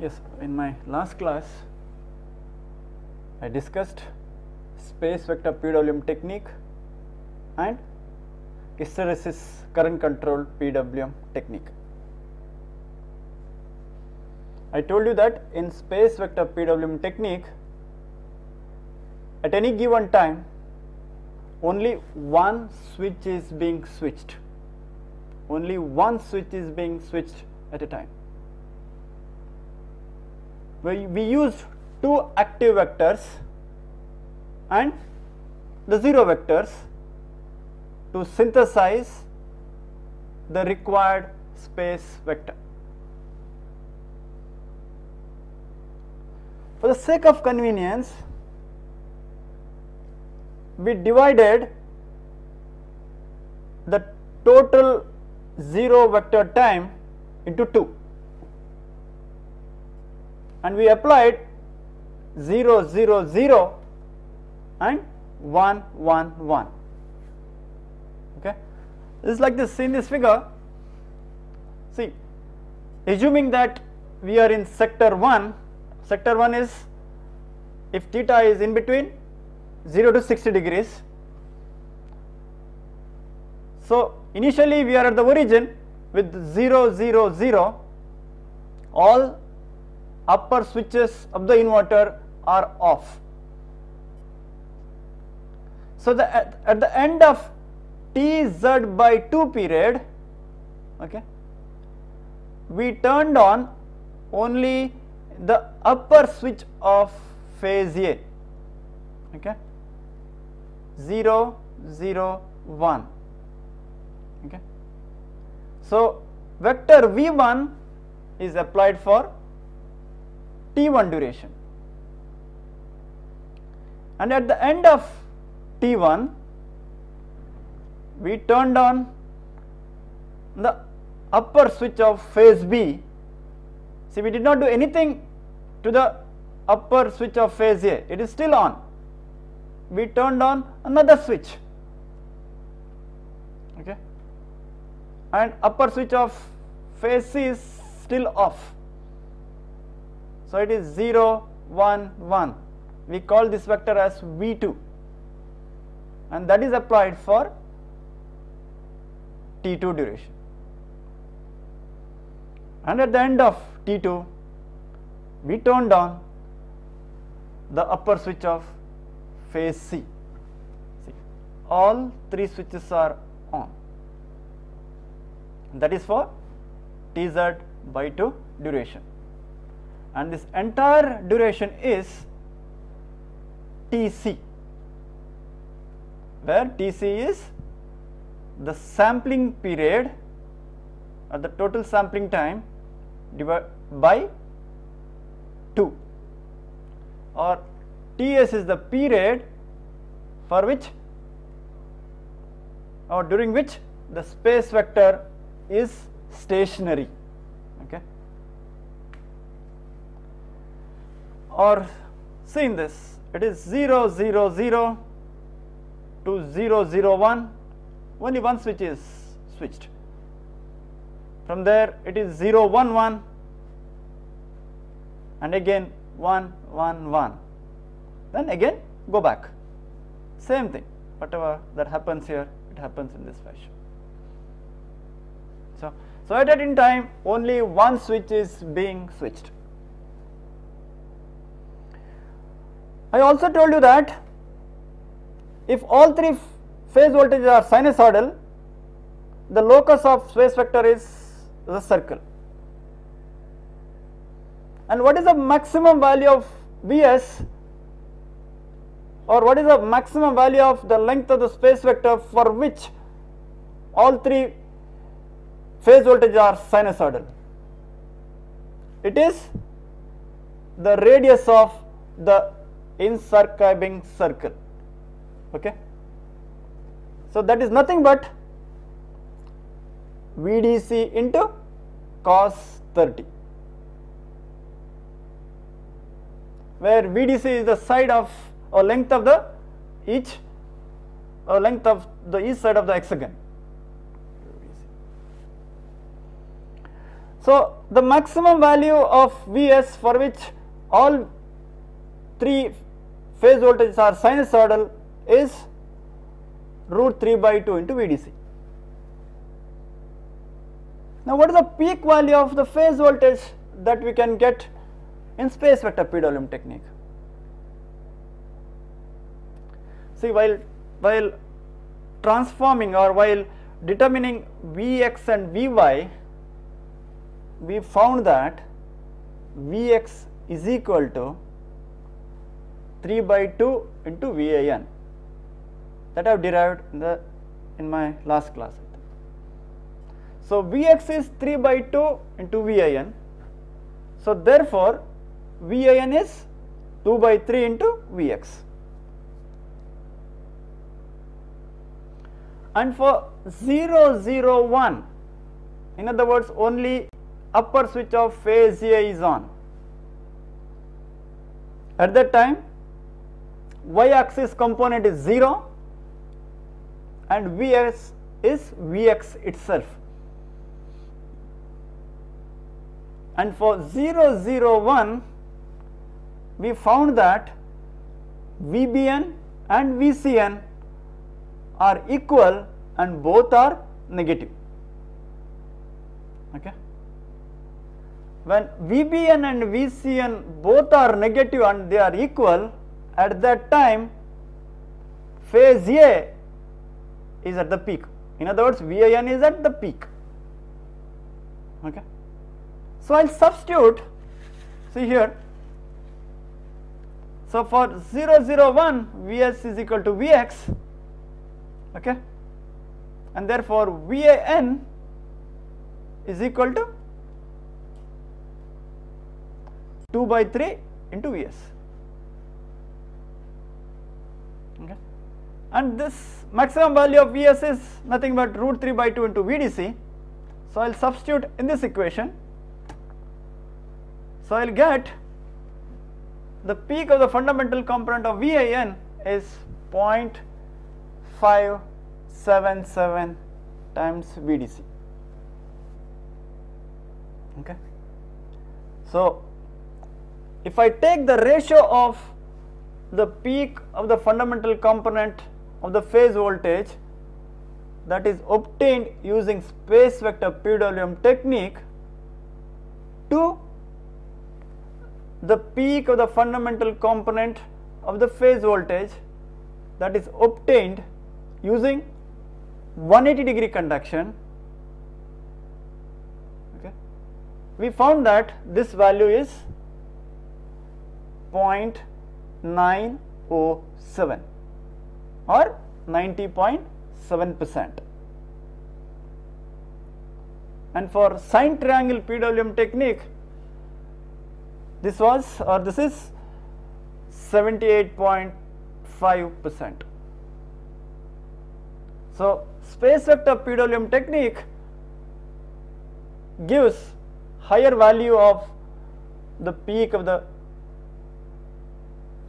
Yes, in my last class I discussed space vector PWM technique and hysteresis current control PWM technique. I told you that in space vector PWM technique, at any given time only one switch is being switched. Only one switch is being switched at a time. We used two active vectors and the zero vectors to synthesize the required space vector. For the sake of convenience, we divided the total zero vector time into two, and we applied 0, 0, 0 and 1, 1, 1. Okay, this is like this. See in this figure. See, assuming that we are in sector 1. Sector 1 is if theta is in between 0 to 60 degrees. So initially we are at the origin with 0, 0, 0. All upper switches of the inverter are off. So at the end of Tz/2 period, okay, we turned on only the upper switch of phase A, okay, 0, 0, 1, okay. So vector V1 is applied for T1 duration, and at the end of T1 we turned on the upper switch of phase B. See, we did not do anything to the upper switch of phase A, it is still on. We turned on another switch, okay, and upper switch of phase C is still off. So it is 0, 1, 1. We call this vector as V2, and that is applied for T2 duration. And at the end of T2 we turned on the upper switch of phase C. See, all three switches are on. That is for Tz/2 duration, and this entire duration is Tc, where Tc is the sampling period or the total sampling time divided by 2, or Ts is the period for which or during which the space vector is stationary, okay. Or see in this, it is 0, 0, 0 to 0, 0, 1, only one switch is switched. From there it is 0, 1, 1 and again 1, 1, 1, then again go back, same thing, whatever that happens here, it happens in this fashion. So at any time only one switch is being switched. I also told you that if all three phase voltages are sinusoidal, the locus of space vector is the circle. And what is the maximum value of Vs, or what is the maximum value of the length of the space vector for which all three phase voltages are sinusoidal? It is the radius of the encircling circle, okay. So that is nothing but Vdc into cos 30, where Vdc is the side of or length of the each side of the hexagon. So the maximum value of Vs for which all three phase voltages are sinusoidal is root 3 by 2 into Vdc. Now what is the peak value of the phase voltage that we can get in space vector PWM technique? See, while transforming or while determining Vx and Vy, we found that Vx is equal to 3 by 2 into Van, that I have derived in my last class. So Vx is 3 by 2 into Van, so therefore Van is 2 by 3 into Vx. And for 0, 0, 1, in other words, only upper switch of phase A is on. At that time, y-axis component is 0 and Vs is Vx itself. And for 0, 0, 1, we found that Vbn and Vcn are equal and both are negative. Okay. When Vbn and Vcn both are negative and they are equal, at that time phase A is at the peak. In other words, Van is at the peak. Okay. So I will substitute, see here. So for 0, 0, 1, Vs is equal to Vx, okay, and therefore Van is equal to 2 by 3 into Vs. Okay. And this maximum value of Vs is nothing but root 3 by 2 into Vdc. So I will substitute in this equation. So I will get the peak of the fundamental component of Van is 0.577 times Vdc. Okay. So if I take the ratio of the peak of the fundamental component of the phase voltage that is obtained using space vector PWM technique to the peak of the fundamental component of the phase voltage that is obtained using 180 degree conduction, okay, we found that this value is 0.907 or 90.7%. And for sine triangle PWM technique, this is 78.5%. So space vector PWM technique gives higher value of the peak of the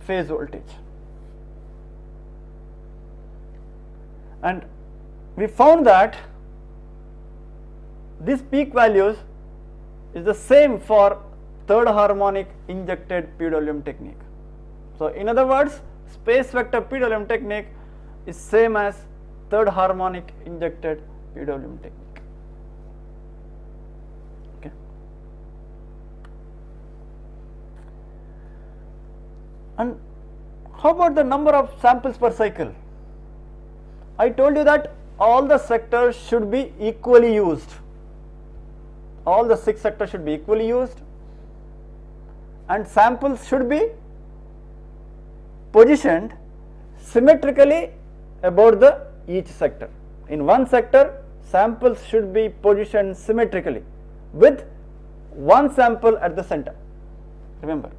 phase voltage, and we found that these peak values is the same for third harmonic injected PWM technique. So in other words, space vector PWM technique is same as third harmonic injected PWM technique. Okay. And how about the number of samples per cycle? I told you that all the sectors should be equally used. All the 6 sectors should be equally used, and samples should be positioned symmetrically about the each sector. In one sector, samples should be positioned symmetrically with one sample at the center. Remember,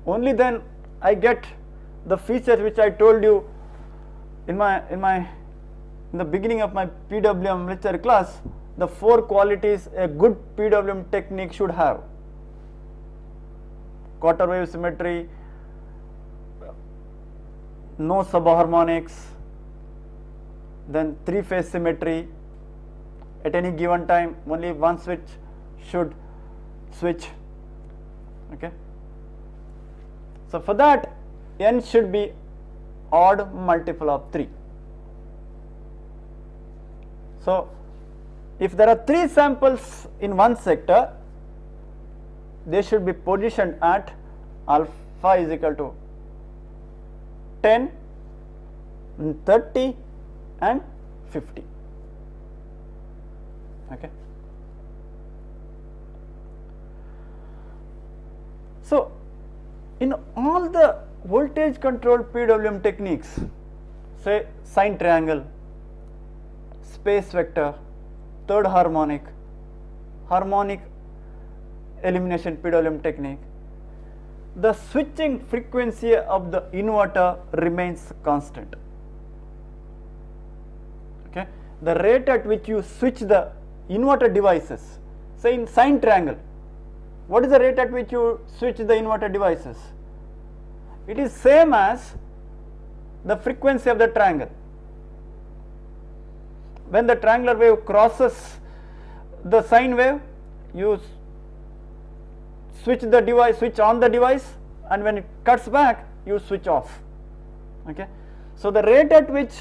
only then I get the features which I told you in the beginning of my PWM lecture class, the 4 qualities a good PWM technique should have: quarter wave symmetry, no subharmonics, then 3-phase symmetry, at any given time only one switch should switch. Okay. So for that n should be odd multiple of 3. So if there are 3 samples in one sector, they should be positioned at alpha is equal to 10, 30 and 50. Okay. So in all the voltage controlled PWM techniques, say sine triangle, space vector, third harmonic, harmonic elimination PWM technique, the switching frequency of the inverter remains constant. Okay. The rate at which you switch the inverter devices, say in sine triangle, what is the rate at which you switch the inverter devices? It is same as the frequency of the triangle. When the triangular wave crosses the sine wave, you switch the device, switch on the device, and when it cuts back, you switch off. Okay. So the rate at which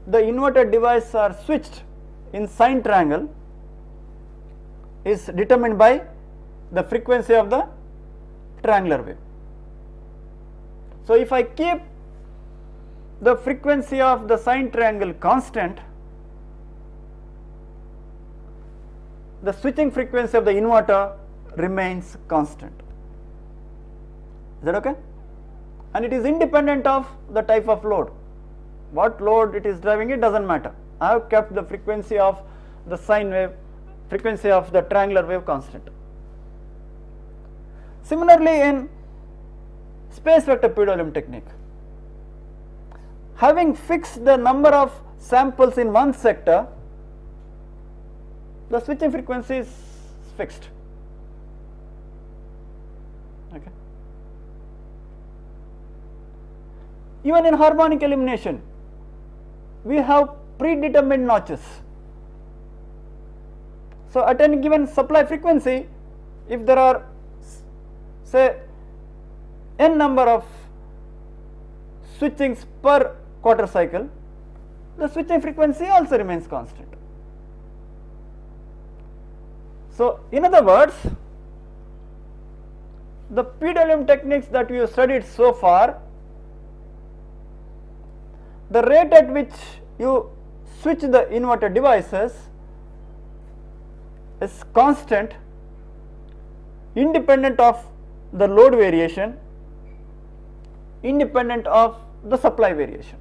the inverter devices are switched in sine triangle is determined by the frequency of the triangular wave. So if I keep the frequency of the sine triangle constant, the switching frequency of the inverter remains constant. Is that okay? And it is independent of the type of load. What load it is driving, it doesn't matter. I have kept the frequency of the sine wave, frequency of the triangular wave constant. Similarly, in space vector PWM technique, having fixed the number of samples in one sector, the switching frequency is fixed. Okay. Even in harmonic elimination, we have predetermined notches. So at any given supply frequency, if there are say n number of switchings per quarter cycle, the switching frequency also remains constant. So in other words, the PWM techniques that we have studied so far, the rate at which you switch the inverter devices is constant, independent of the load variation, independent of the supply variation.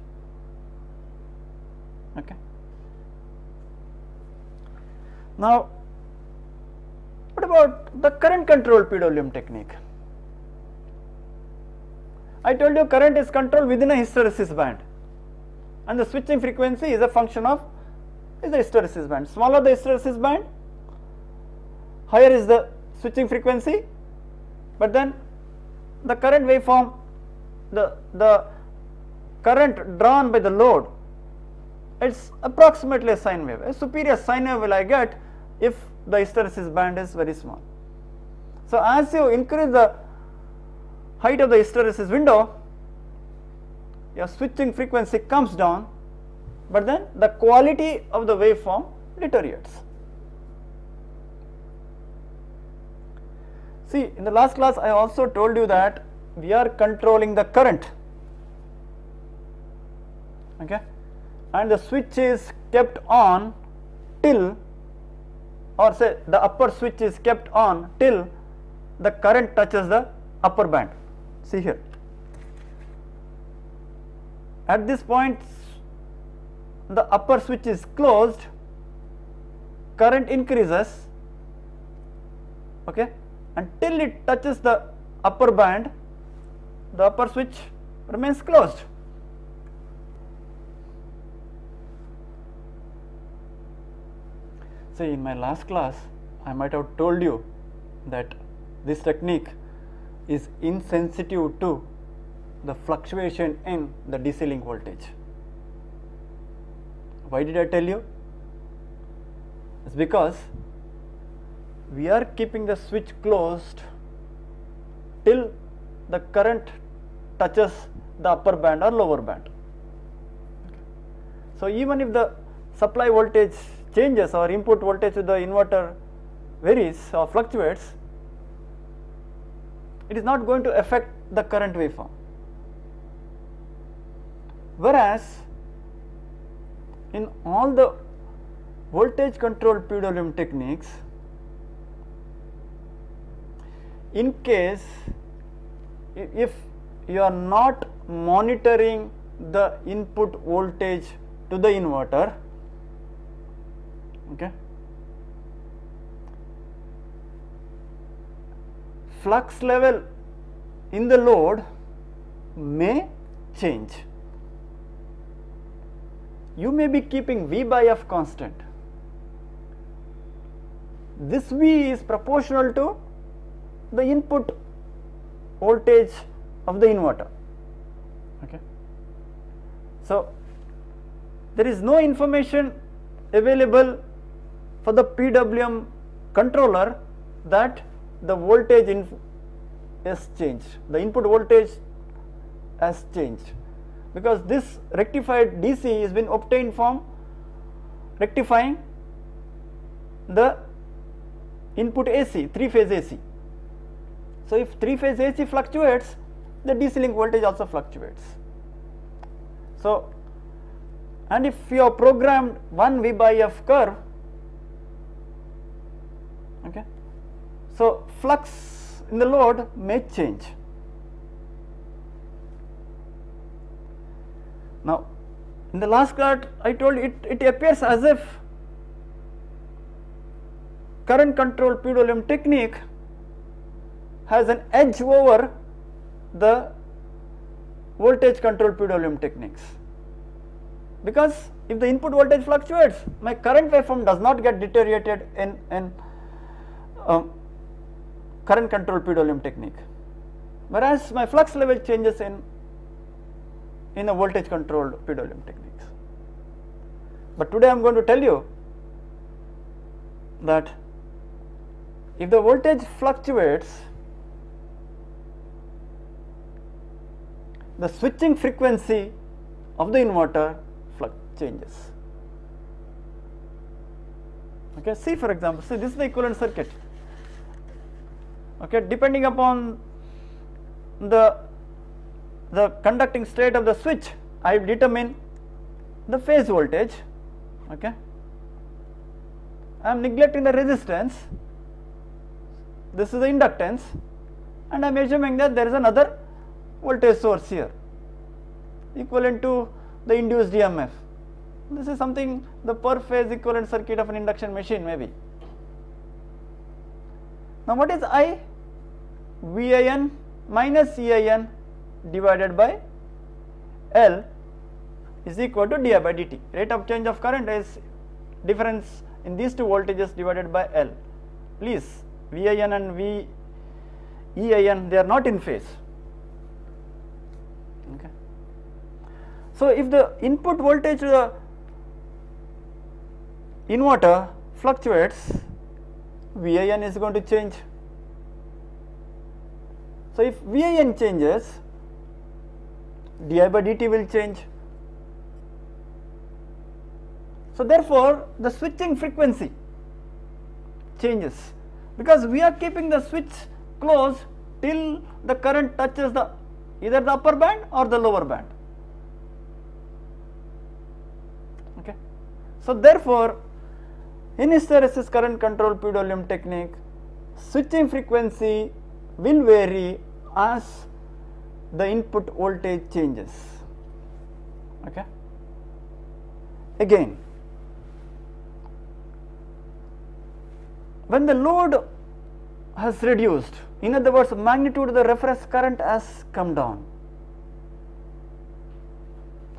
Okay. Now, what about the current controlled PWM technique? I told you current is controlled within a hysteresis band, and the switching frequency is a function of the hysteresis band. Smaller the hysteresis band, higher is the switching frequency, but then the current waveform, the current drawn by the load, it's approximately a sine wave. A superior sine wave will I get if the hysteresis band is very small. So as you increase the height of the hysteresis window, your switching frequency comes down, but then the quality of the waveform deteriorates. See, in the last class I also told you that we are controlling the current, okay, and the switch is kept on till, or say the upper switch is kept on till the current touches the upper band. See here, at this point the upper switch is closed, current increases, okay, until it touches the upper band, the upper switch remains closed. See, in my last class I might have told you that this technique is insensitive to the fluctuation in the DC link voltage. Why did I tell you? It's because we are keeping the switch closed till the current touches the upper band or lower band. So even if the supply voltage changes or input voltage to the inverter varies or fluctuates, it is not going to affect the current waveform. Whereas in all the voltage controlled PWM techniques, in case if you are not monitoring the input voltage to the inverter, okay, flux level in the load may change. You may be keeping V by F constant. This V is proportional to the input voltage of the inverter. Okay. So there is no information available for the PWM controller that the voltage has changed, the input voltage has changed, because this rectified DC has been obtained from rectifying the input AC, 3-phase AC. So if 3-phase AC fluctuates, the DC link voltage also fluctuates. So, and if you have programmed one V by F curve, okay, so flux in the load may change. Now in the last class I told you it appears as if current control PWM technique has an edge over the voltage control PWM techniques, because if the input voltage fluctuates, my current waveform does not get deteriorated in current control PWM technique, whereas my flux level changes in a voltage controlled PWM techniques. But today I am going to tell you that if the voltage fluctuates, the switching frequency of the inverter changes. Okay, see for example, see this is the equivalent circuit. Okay, depending upon the conducting state of the switch, I determine the phase voltage. Okay, I am neglecting the resistance. This is the inductance, and I am assuming that there is another voltage source here equivalent to the induced EMF. This is something the per phase equivalent circuit of an induction machine maybe. Now what is I? VIN minus EIN divided by L is equal to di by dt. Rate of change of current is difference in these two voltages divided by L. Please, VIN and EIN, they are not in phase. Okay. So if the input voltage to the inverter fluctuates, VIN is going to change. So if VIN changes, di by dt will change. So therefore the switching frequency changes, because we are keeping the switch closed till the current touches either the upper band or the lower band. Okay. So therefore in hysteresis current control PWM technique, switching frequency will vary as the input voltage changes. Okay. Again, when the load has reduced, in other words magnitude of the reference current has come down,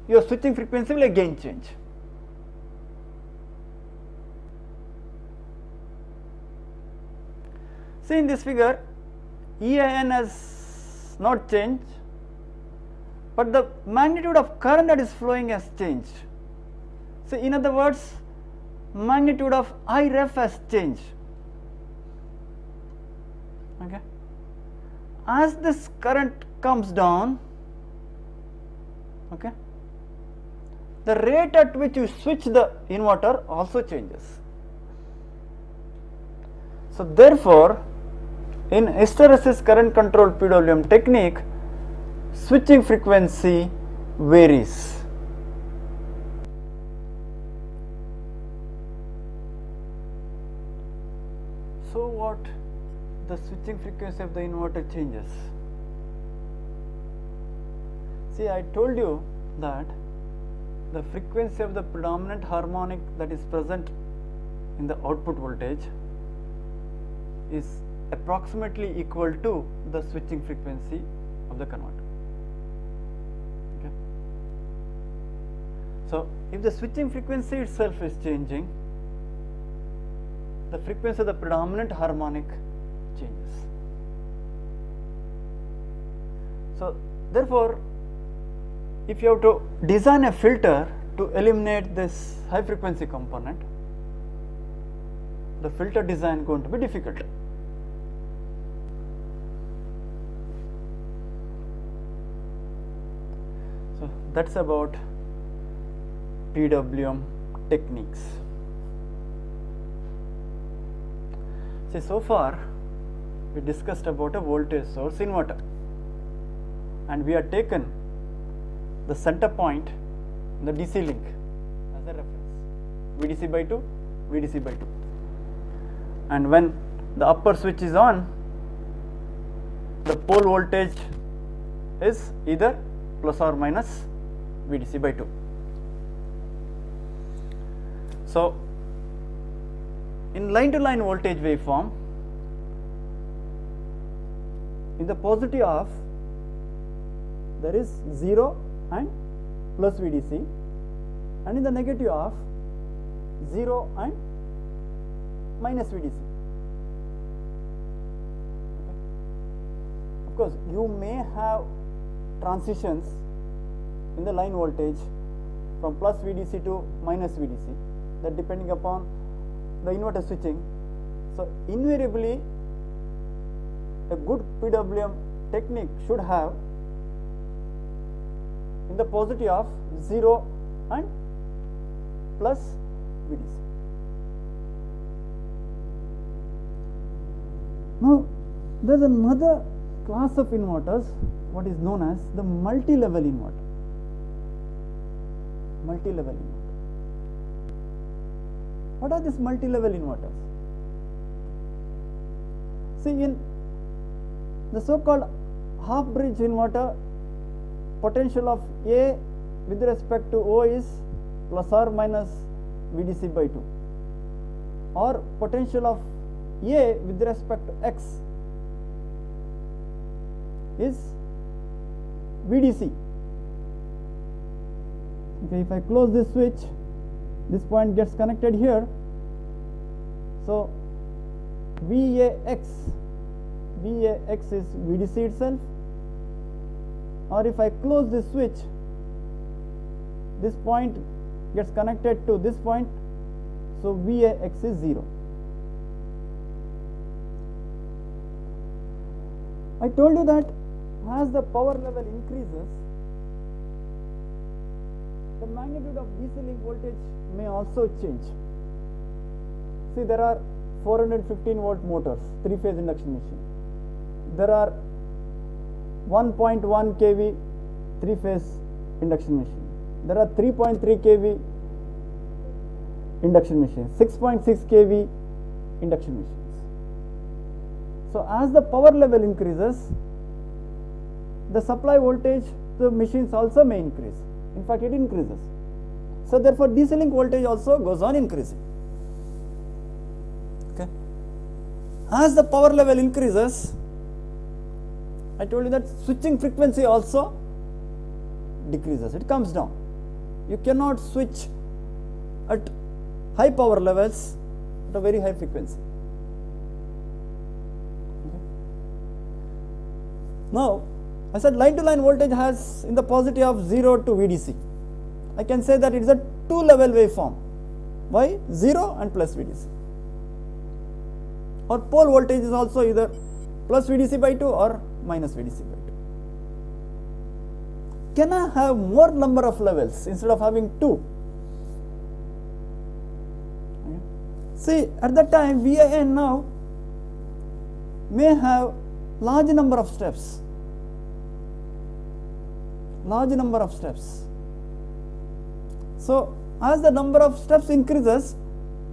your switching frequency will again change. See in this figure, EIN has not changed, but the magnitude of current that is flowing has changed. So in other words, magnitude of I ref has changed. Okay. As this current comes down, okay, the rate at which you switch the inverter also changes. So therefore, in hysteresis current control PWM technique, switching frequency varies. So what? The switching frequency of the inverter changes. See, I told you that the frequency of the predominant harmonic that is present in the output voltage is approximately equal to the switching frequency of the converter. Okay. So if the switching frequency itself is changing, the frequency of the predominant harmonic changes. So therefore, if you have to design a filter to eliminate this high frequency component, the filter design is going to be difficult. So that's about PWM techniques. See, so far we discussed about a voltage source inverter, and we have taken the center point in the DC link as a reference, VDC by 2, VDC by 2, and when the upper switch is on, the pole voltage is either plus or minus VDC by 2. So in line to line voltage waveform, in the positive half there is 0 and plus VDC, and in the negative half 0 and minus VDC. Okay. Of course, you may have transitions in the line voltage from plus VDC to minus VDC, that depending upon the inverter switching. So invariably a good PWM technique should have in the positive of 0 and plus VDC. Now there is another class of inverters, what is known as the multi-level inverter. Multi-level inverter. What are these multi-level inverters? See, in the so-called half bridge inverter, potential of A with respect to O is plus or minus VDC by 2, or potential of A with respect to X is VDC. Okay, if I close this switch, this point gets connected here, so VAX is VDC itself, or if I close this switch, this point gets connected to this point, so VAX is 0. I told you that as the power level increases, the magnitude of DC link voltage may also change. See, there are 415 volt motors, 3-phase induction machine. There are 1.1 kV 3-phase induction machine. There are 3.3 kV induction machines, 6.6 kV induction machines. So as the power level increases, the supply voltage to the machines also may increase. In fact, it increases. So therefore, DC link voltage also goes on increasing. Okay. As the power level increases, I told you that switching frequency also decreases. It comes down. You cannot switch at high power levels at a very high frequency. Okay. Now, I said line to line voltage has in the positive of 0 to VDC. I can say that it is a two level waveform. by 0 and plus VDC. Or pole voltage is also either plus VDC by 2 or minus VDC by 2. Can I have more number of levels instead of having 2? See, at that time VIN now may have large number of steps. So as the number of steps increases,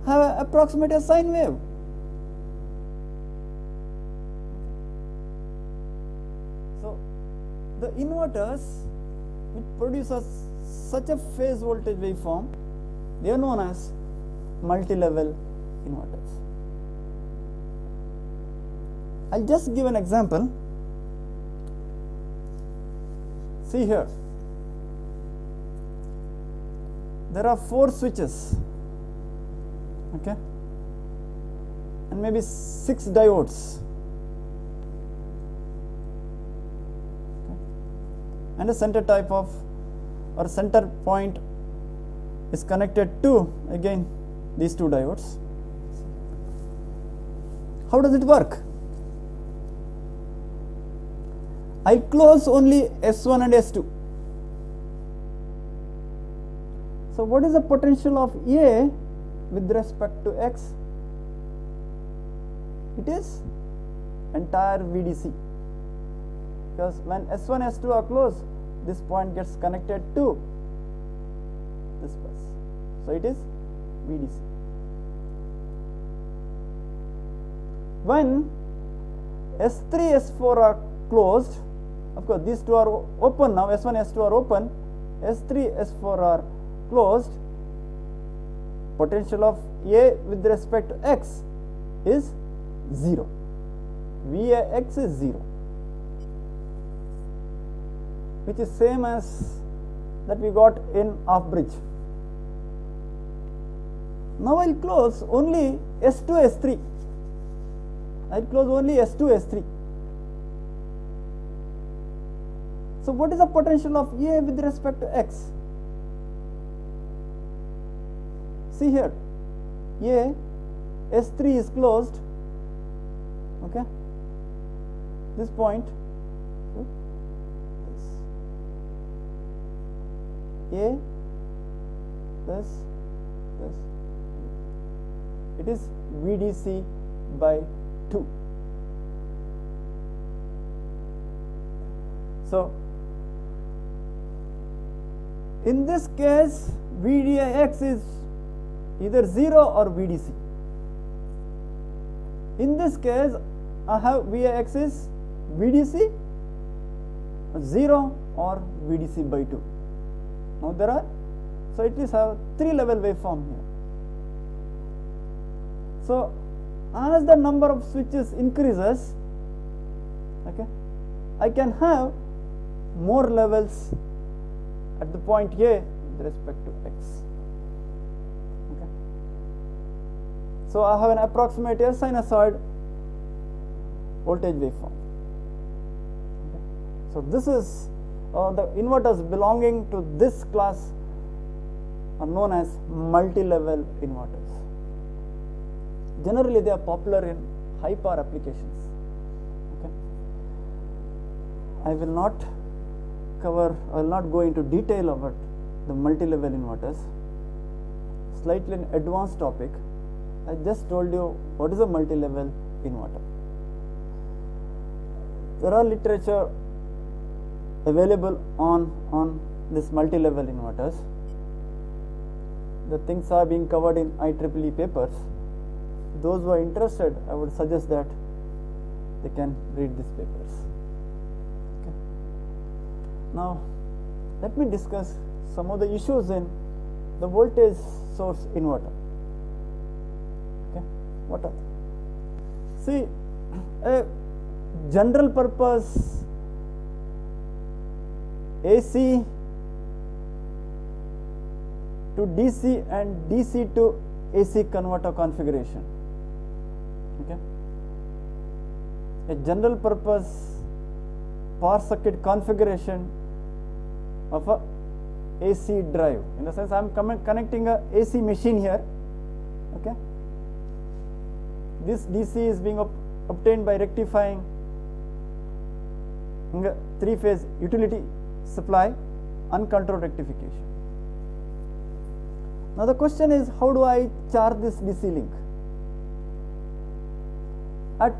have approximate a sine wave. So the inverters which produces such a phase voltage waveform, they are known as multi-level inverters. I'll just give an example. See here, there are 4 switches, okay, and maybe 6 diodes, okay, and a center type of or center point is connected to again these 2 diodes. How does it work? I close only S1 and S2. So what is the potential of A with respect to X? It is entire VDC, because when S1, S2 are closed, this point gets connected to this bus. So it is VDC. When S3, S4 are closed, of course these 2 are open now, S1, S2 are open, S3, S4 are closed, potential of A with respect to X is 0. VAX is 0, which is same as that we got in off bridge. Now I'll close only S2, S3. I'll close only S2, S3. So what is the potential of A with respect to X? See here, A, S3 is closed, okay, this point, this, A, this, it is VDC by 2. So in this case VDX is either 0 or VDC. In this case I have VIX is VDC 0 or VDC by 2. Now there are, so it is have 3 level waveform here. So as the number of switches increases, okay, I can have more levels at the point A with respect to X. Okay. So I have an approximate sinusoid voltage waveform. Okay. So this is the inverters belonging to this class are known as multi-level inverters. Generally they are popular in high power applications. Okay. I will not go into detail about the multi-level inverters. Slightly an advanced topic. I just told you what is a multi-level inverter. There are literature available on this multi-level inverters. The things are being covered in IEEE papers. Those who are interested, I would suggest that they can read these papers. Okay. Now, let me discuss some of the issues in the voltage source inverter. Okay. What are they? See, a general purpose AC to DC and DC to AC converter configuration. Okay. A general purpose power circuit configuration of a AC drive. In the sense, I am connecting a AC machine here. Okay, this DC is being obtained by rectifying three-phase utility supply, uncontrolled rectification. Now the question is, how do I charge this DC link? At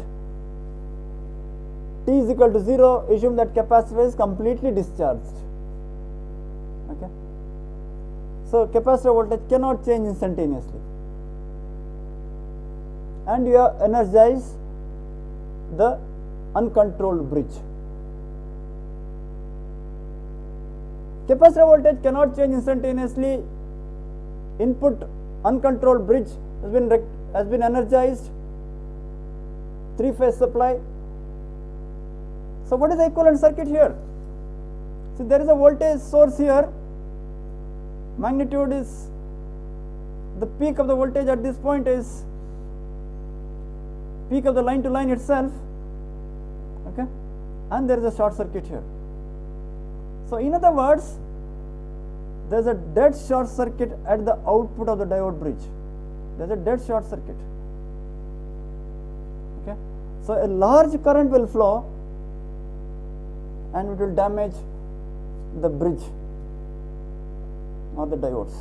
t is equal to 0, assume that capacitor is completely discharged. Okay, so capacitor voltage cannot change instantaneously, and you have energized the uncontrolled bridge. Capacitor voltage cannot change instantaneously. Input uncontrolled bridge has been energized. Three-phase supply. So what is the equivalent circuit here? See, there is a voltage source here. Magnitude is, the peak of the voltage at this point is peak of the line to line itself. Okay, and there is a short circuit here. So in other words, there is a dead short circuit at the output of the diode bridge. There is a dead short circuit. Okay, so a large current will flow and it will damage the bridge or the diodes.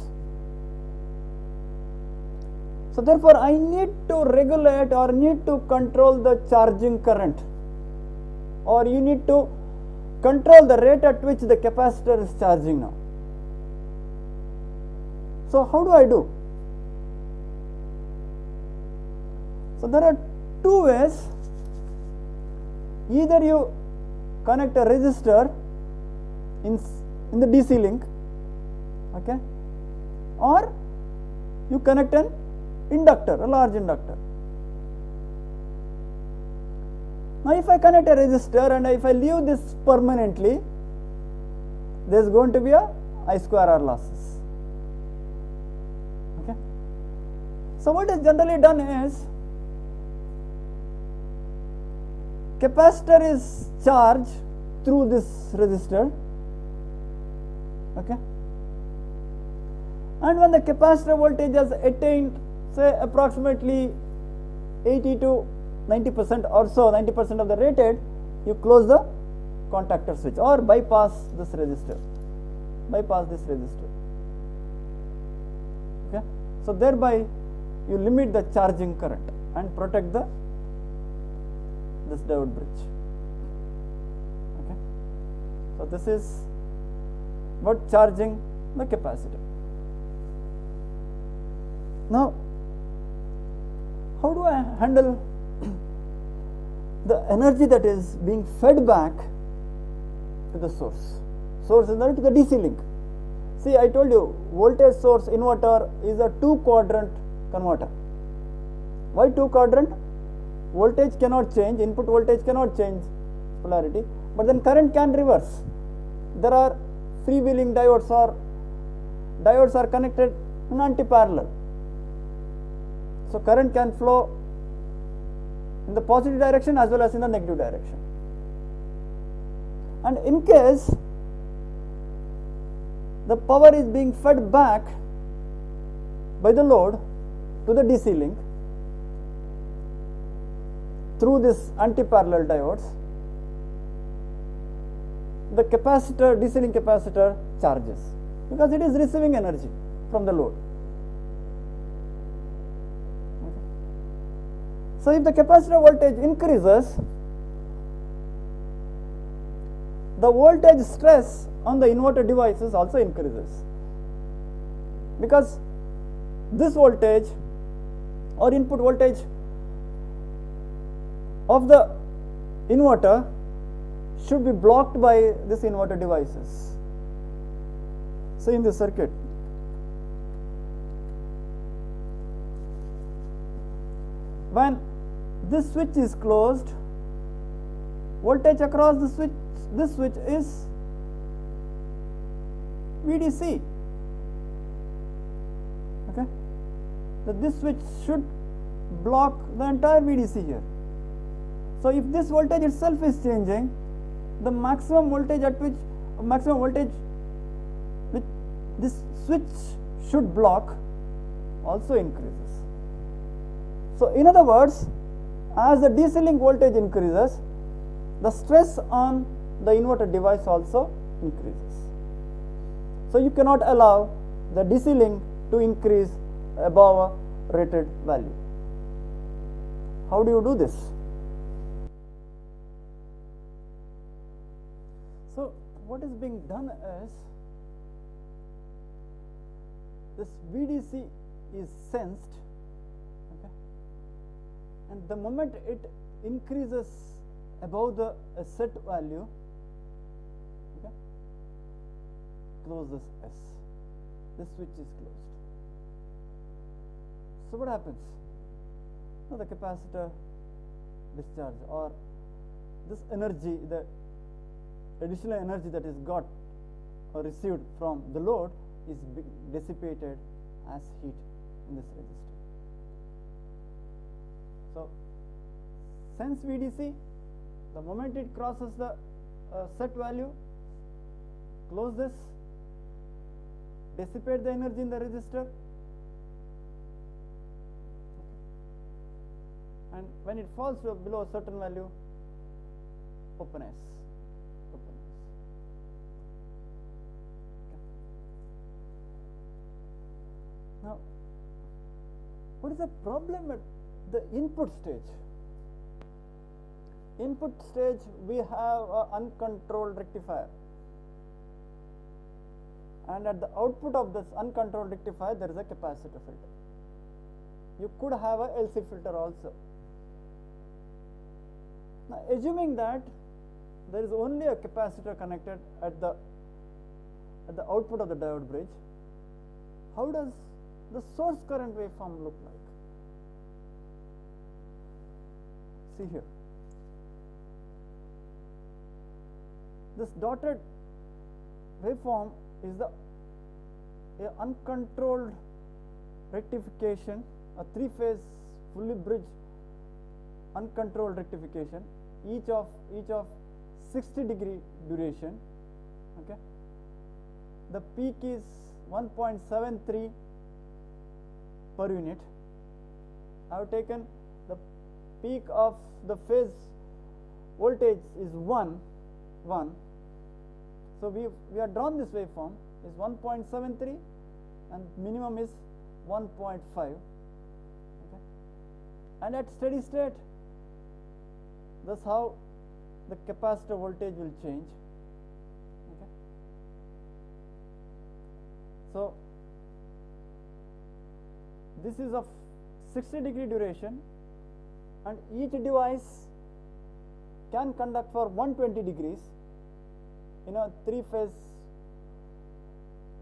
So therefore I need to regulate or need to control the charging current, or you need to control the rate at which the capacitor is charging now. So how do I do? So there are two ways. Either you connect a resistor in the DC link, okay, or you connect an inductor, a large inductor. Now if I connect a resistor and if I leave this permanently, there is going to be a I square R losses. Okay. So what is generally done is, capacitor is charged through this resistor, okay, and when the capacitor voltage has attained, say, approximately 80 to 90% or so, 90% of the rated, you close the contactor switch or bypass this resistor. Okay, so thereby you limit the charging current and protect this diode bridge. Okay, so this is what charging the capacitor. Now, how do I handle the energy that is being fed back to the source? Source is to the DC link. See, I told you voltage source inverter is a two-quadrant converter. Why two-quadrant? Voltage cannot change, input voltage cannot change polarity, but then current can reverse. There are freewheeling diodes, or diodes are connected in anti-parallel. So current can flow in the positive direction as well as in the negative direction. And in case the power is being fed back by the load to the DC link through this anti-parallel diodes, the capacitor, DC link capacitor charges because it is receiving energy from the load. So if the capacitor voltage increases, the voltage stress on the inverter devices also increases, because this voltage or input voltage of the inverter should be blocked by this inverter devices. So in this circuit, when this switch is closed, voltage across this switch is VDC. Okay, so this switch should block the entire VDC here. So if this voltage itself is changing, the maximum voltage which this switch should block also increases. So in other words, as the DC link voltage increases, the stress on the inverter device also increases. So you cannot allow the DC link to increase above a rated value. How do you do this? So what is being done is, this VDC is sensed, okay, and the moment it increases above a set value, okay, close this S. This switch is closed. So what happens? Now the capacitor discharge, or this energy, the additional energy that is got or received from the load is dissipated as heat in this resistor. So sense VDC, the moment it crosses the set value, close this, dissipate the energy in the resistor, and when it falls below a certain value, open S. Now, what is the problem at the input stage? Input stage, we have an uncontrolled rectifier, and at the output of this uncontrolled rectifier there is a capacitor filter. You could have a LC filter also. Now assuming that there is only a capacitor connected at the output of the diode bridge, how does the source current waveform look like? See here, this dotted waveform is the uncontrolled rectification, a three-phase fully bridged uncontrolled rectification, each of 60-degree duration. Okay, the peak is 1.73 per unit. I have taken the peak of the phase voltage is 1. So we have drawn this waveform is 1.73 and minimum is 1.5. Okay, and at steady state, that's how the capacitor voltage will change. Okay, so this is of 60-degree duration, and each device can conduct for 120 degrees in a three-phase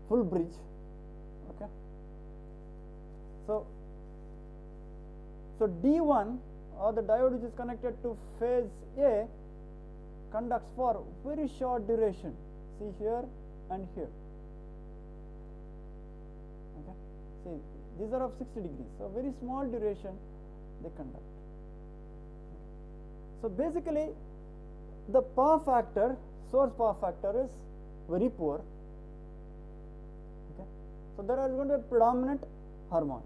full bridge. Okay, so D1, or the diode which is connected to phase A, conducts for very short duration. See here and here. Okay, see, these are of 60 degrees, so very small duration they conduct. So basically the power factor, source power factor, is very poor. Okay, so there are going to be predominant harmonics.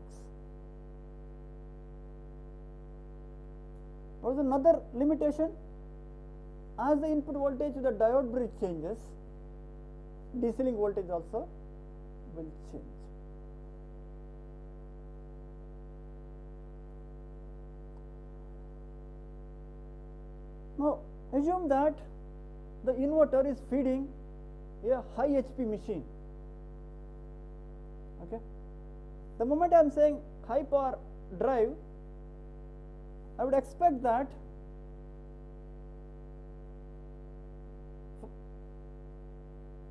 What is another limitation? As the input voltage to the diode bridge changes, DC link voltage also will change. Now assume that the inverter is feeding a high HP machine. Okay, the moment I am saying high power drive, I would expect that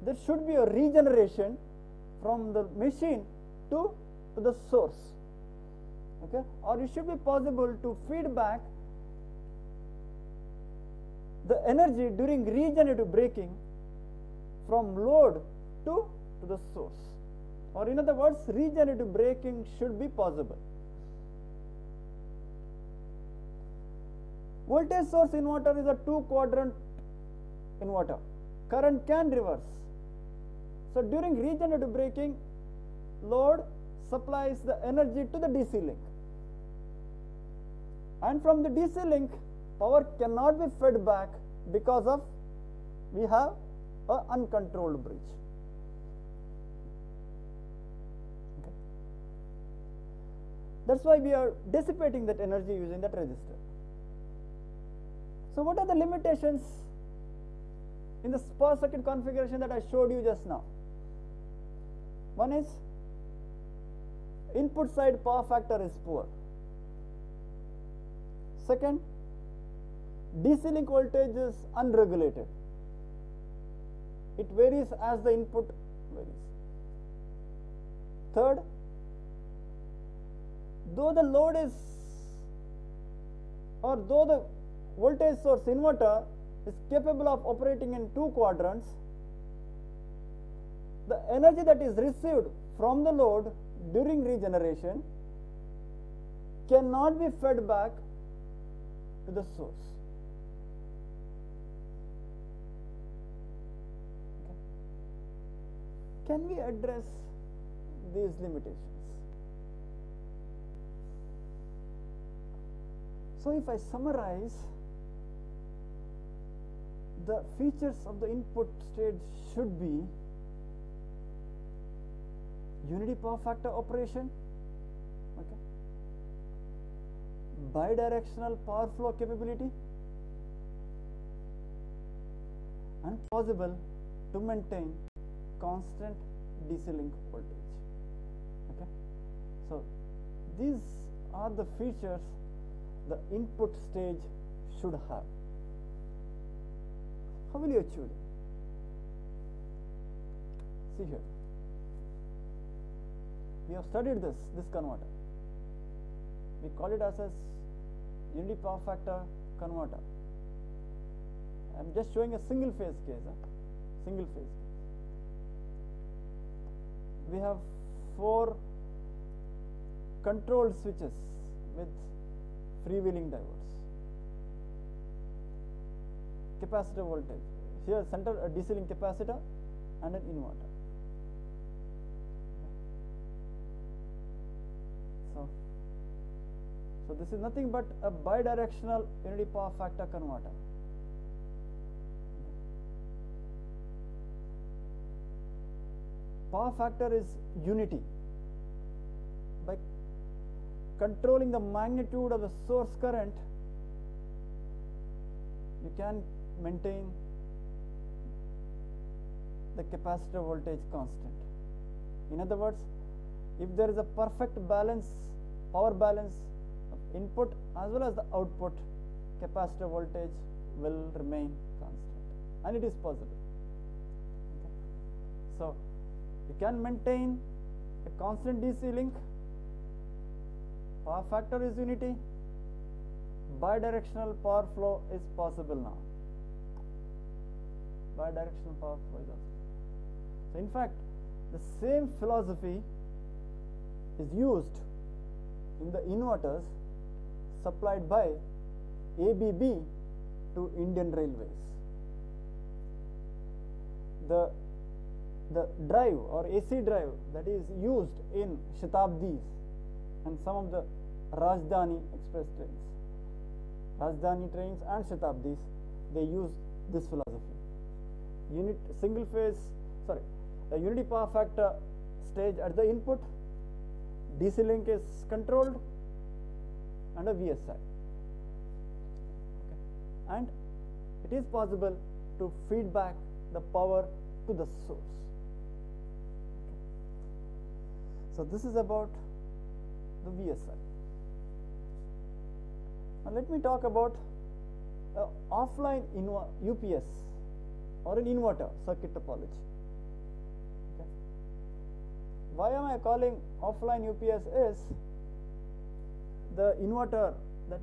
there should be a regeneration from the machine to the source. Okay, or it should be possible to feed back the energy during regenerative braking from load to the source, or in other words, regenerative braking should be possible. Voltage source inverter is a two-quadrant inverter. Current can reverse. So during regenerative braking, load supplies the energy to the DC link. and from the DC link power cannot be fed back because of we have a uncontrolled bridge. Okay. That's why we are dissipating that energy using that resistor. So what are the limitations in the per circuit configuration that I showed you just now? One is input side power factor is poor. Second, DC link voltage is unregulated. It varies as the input varies. Third, though the load is, or though the voltage source inverter is capable of operating in 2 quadrants, the energy that is received from the load during regeneration cannot be fed back to the source. Okay. Can we address these limitations? So if I summarize, the features of the input stage should be unity power factor operation, okay, bidirectional power flow capability, and possible to maintain constant DC link voltage. Okay, so these are the features the input stage should have. How will you achieve it? See here, we have studied this converter. We call it as unity power factor converter. I am just showing a single phase case. Single phase case. We have 4 controlled switches with freewheeling diodes. Capacitor voltage. Here center a DC link capacitor and an inverter. So this is nothing but a bidirectional unity power factor converter. Power factor is unity. By controlling the magnitude of the source current, you can maintain the capacitor voltage constant. In other words, if there is a perfect balance, power balance of input as well as the output, capacitor voltage will remain constant, and it is possible. Okay. So you can maintain a constant DC link, power factor is unity, bidirectional power flow is possible now. Bidirectional power flow is also. So in fact, the same philosophy is used in the inverters supplied by ABB to Indian Railways. The drive or AC drive that is used in Shatabdis and some of the Rajdhani express trains, Rajdhani trains and Shatabdis, they use this philosophy. A unity power factor stage at the input, DC link is controlled, and a VSI. Okay. And it is possible to feed back the power to the source. Okay. So this is about the VSI. Now let me talk about offline UPS or an inverter circuit topology. Okay. Why am I calling offline UPS is the inverter that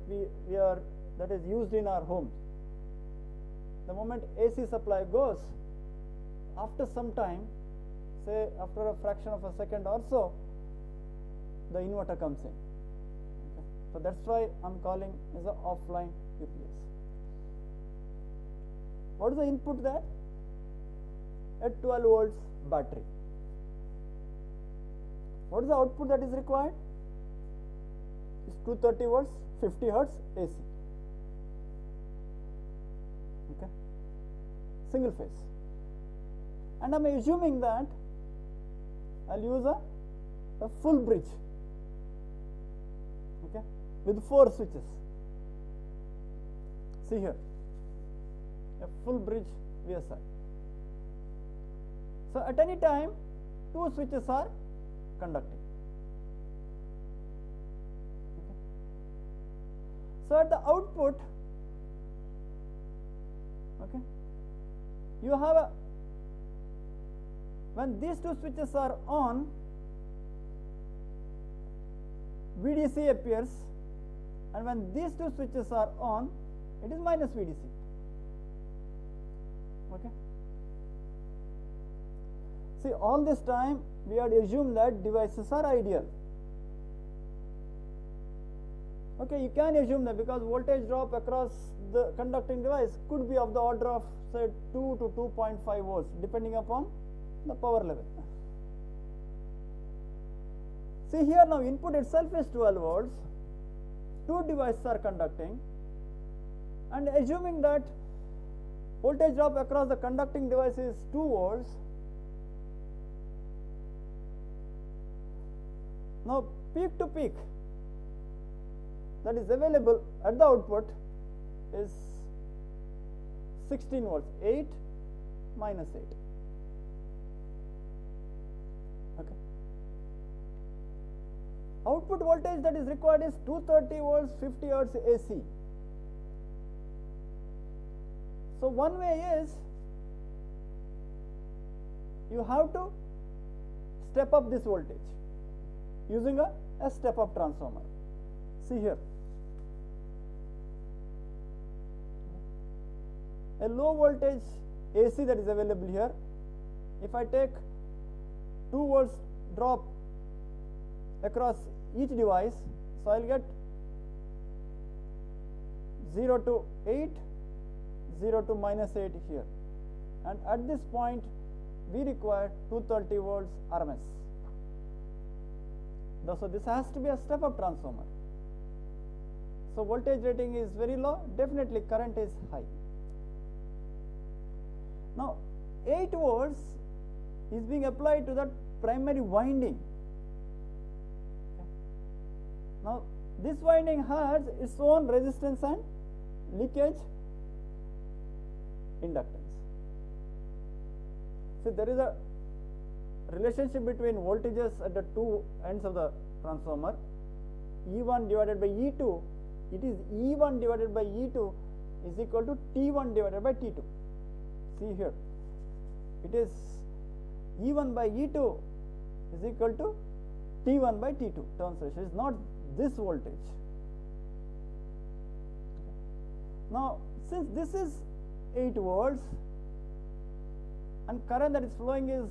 that is used in our homes. The moment AC supply goes, after some time, say after a fraction of a second or so, the inverter comes in. Okay. So that's why I'm calling as an offline UPS. What is the input there? At 12 volts battery. What is the output that is required? It's 230 volts 50 hertz AC. Okay, single phase. And I am assuming that I will use a full bridge, okay, with 4 switches. See here, a full bridge VSI. So at any time 2 switches are conducting. Okay. So at the output, okay, you have when these 2 switches are on, VDC appears, and when these 2 switches are on, it is minus VDC. Okay. See, all this time we had assumed that devices are ideal. Okay, you can assume that because voltage drop across the conducting device could be of the order of say 2 to 2.5 volts depending upon the power level. See here, now input itself is 12 volts, 2 devices are conducting, and assuming that voltage drop across the conducting device is 2 volts, now peak to peak that is available at the output is 16 volts, 8 minus 8. Okay. Output voltage that is required is 230 volts, 50 hertz AC. So one way is you have to step up this voltage using a step up transformer. See here, a low voltage AC that is available here. If I take 2 volts drop across each device, so I will get 0 to 8, 0 to minus 8 here, and at this point we require 230 volts RMS. So this has to be a step up transformer. So voltage rating is very low, definitely current is high. Now 8 volts is being applied to the primary winding. Okay. Now this winding has its own resistance and leakage inductance. So there is a relationship between voltages at the 2 ends of the transformer. E1 divided by E2, it is E1 divided by E2 is equal to T1 divided by T2. See here, it is E1 by E2 is equal to T1 by T2 turns ratio, is not this voltage. Now since this is 8 volts and current that is flowing is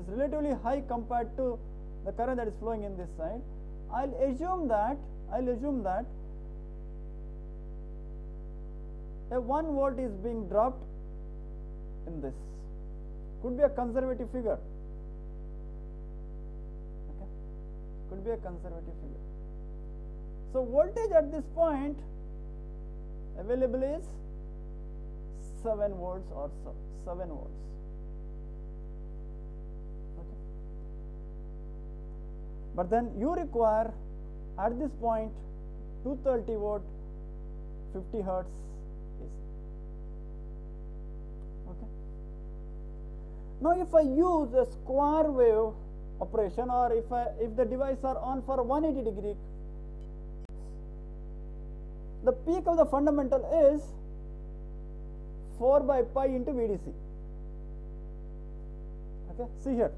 relatively high compared to the current that is flowing in this side, I'll assume that a 1 volt is being dropped in this. Could be a conservative figure. Okay, could be a conservative figure. So voltage at this point available is 7 volts or so, 7 volts. Okay. But then you require at this point 230 volt 50 hertz AC. Okay. Now if I use a square wave operation, or if the device are on for 180 degree, the peak of the fundamental is 4 by pi into VDC. Okay, see here,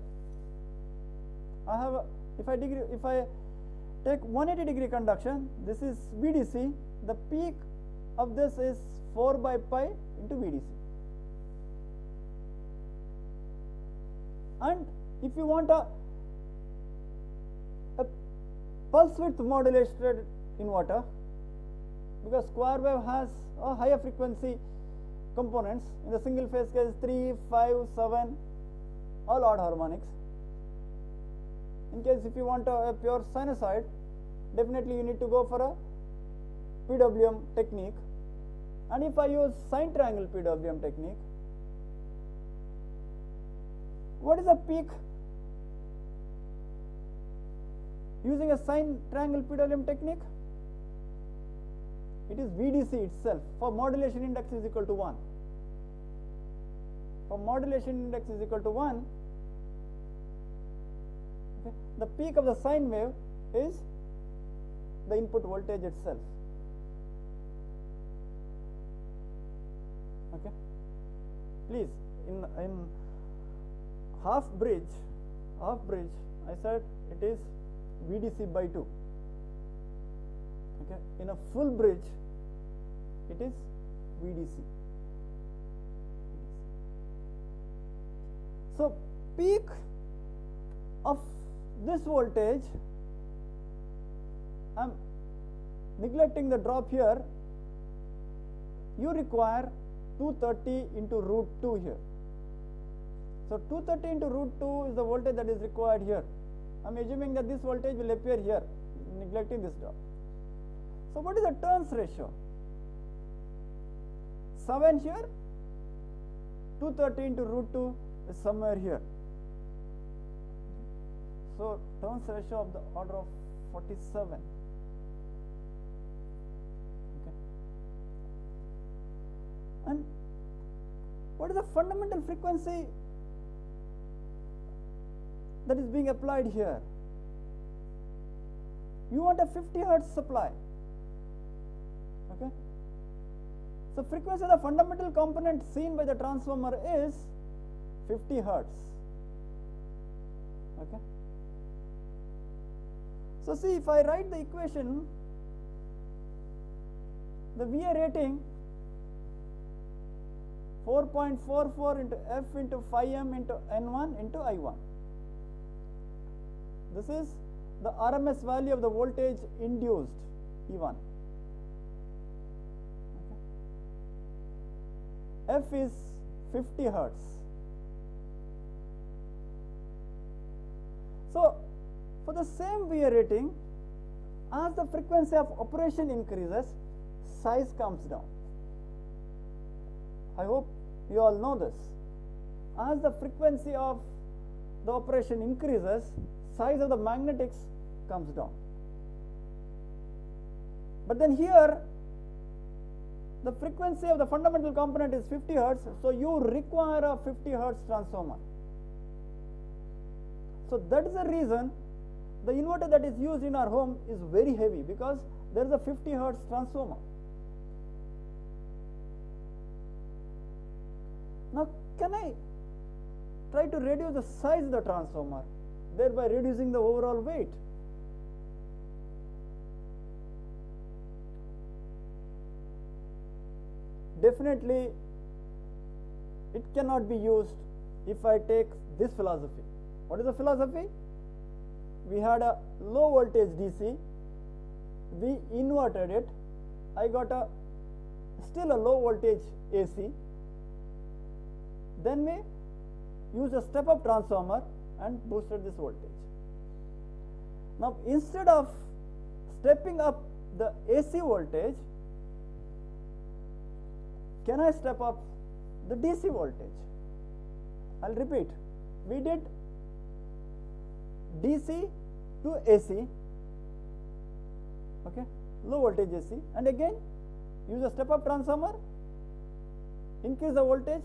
I have if I take 180 degree conduction, this is VDC, the peak of this is 4 by pi into VDC. And if you want a pulse width modulated inverter, because square wave has a higher frequency components, in the single phase case 3, 5, 7 all odd harmonics. In case if you want a pure sinusoid, definitely you need to go for a PWM technique, and if I use sine triangle PWM technique, what is the peak using a sine triangle PWM technique? It is VDC itself. For modulation index is equal to 1. For modulation index is equal to 1, okay, the peak of the sine wave is the input voltage itself. Okay, please, in half bridge I said it is VDC by 2. Okay, in a full bridge it is VDC. So peak of this voltage, I am neglecting the drop here, you require 230 into root 2 here. So 230 into root 2 is the voltage that is required here. I am assuming that this voltage will appear here, neglecting this drop. So what is the turns ratio? 7 here, 230 into root 2 is somewhere here. So turns ratio of the order of 47. Okay. And what is the fundamental frequency that is being applied here? You want a 50 hertz supply. Okay. So frequency of the fundamental component seen by the transformer is 50 hertz. Okay. So see, if I write the equation, the VA rating 4.44 into F into phi m into N1 into I1. This is the RMS value of the voltage induced, E1. Okay. F is 50 hertz. So for the same VA rating, as the frequency of operation increases, size comes down. I hope you all know this. As the frequency of the operation increases, size of the magnetics comes down. But then here, the frequency of the fundamental component is 50 hertz, so you require a 50 hertz transformer. So that is the reason the inverter that is used in our home is very heavy, because there is a 50 hertz transformer. Now can I try to reduce the size of the transformer, thereby reducing the overall weight? Definitely it cannot be used if I take this philosophy. What is the philosophy? We had a low voltage DC, we inverted it, I got still a low voltage AC, then we used a step up transformer and boosted this voltage. Now instead of stepping up the AC voltage, can I step up the DC voltage? I will repeat, we did DC to AC, okay, low voltage AC, and again use a step up transformer, increase the voltage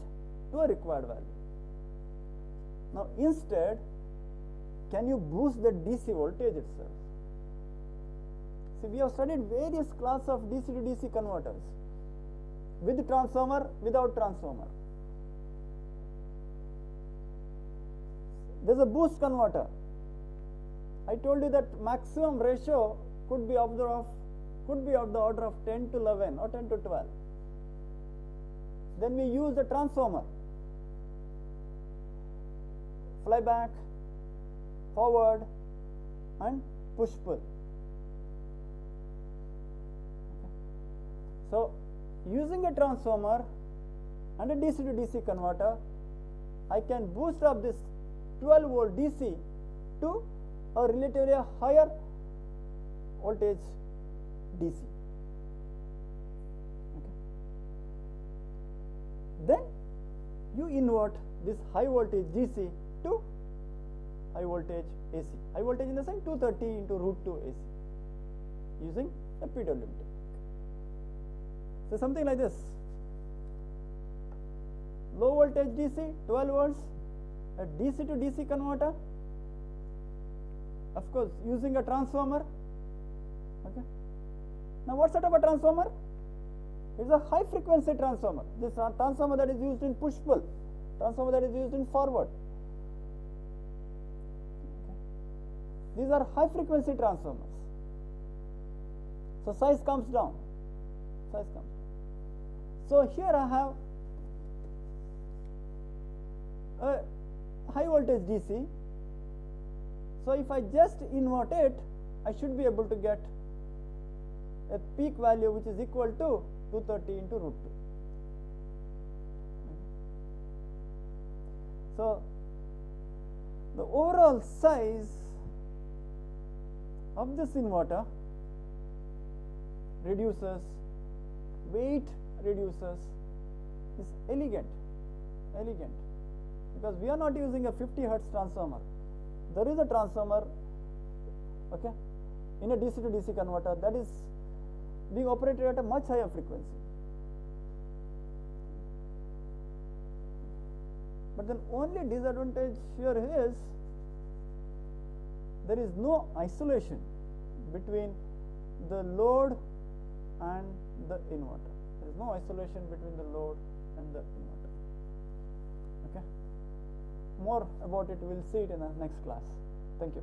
to a required value. Now instead, can you boost the DC voltage itself? See, we have studied various classes of DC to DC converters, with transformer, without transformer. There is a boost converter. I told you that maximum ratio could be of the order of 10 to 11 or 10 to 12. Then we use the transformer, flyback, forward, and push pull. Okay. So using a transformer and a DC to DC converter, I can boost up this 12 volt DC to a relatively higher voltage DC. then you invert this high voltage DC to high voltage AC. High voltage in the sense 230 into root 2 AC using a PWM technique. So something like this. Low voltage DC 12 volts, a DC to DC converter, of course using a transformer. Okay. Now what sort of a transformer? It is a high frequency transformer. This transformer that is used in push pull, transformer that is used in forward. Okay. These are high frequency transformers. So size comes down. Size comes down. So here I have a high voltage DC. So if I just invert it, I should be able to get a peak value which is equal to 230 into root 2. So the overall size of this inverter reduces, weight reduces, is elegant, because we are not using a 50 hertz transformer. There is a transformer, okay, in a DC to DC converter that is being operated at a much higher frequency. But then only disadvantage here is there is no isolation between the load and the inverter. There is no isolation between the load and the inverter. Okay. More about it we will see it in the next class. Thank you.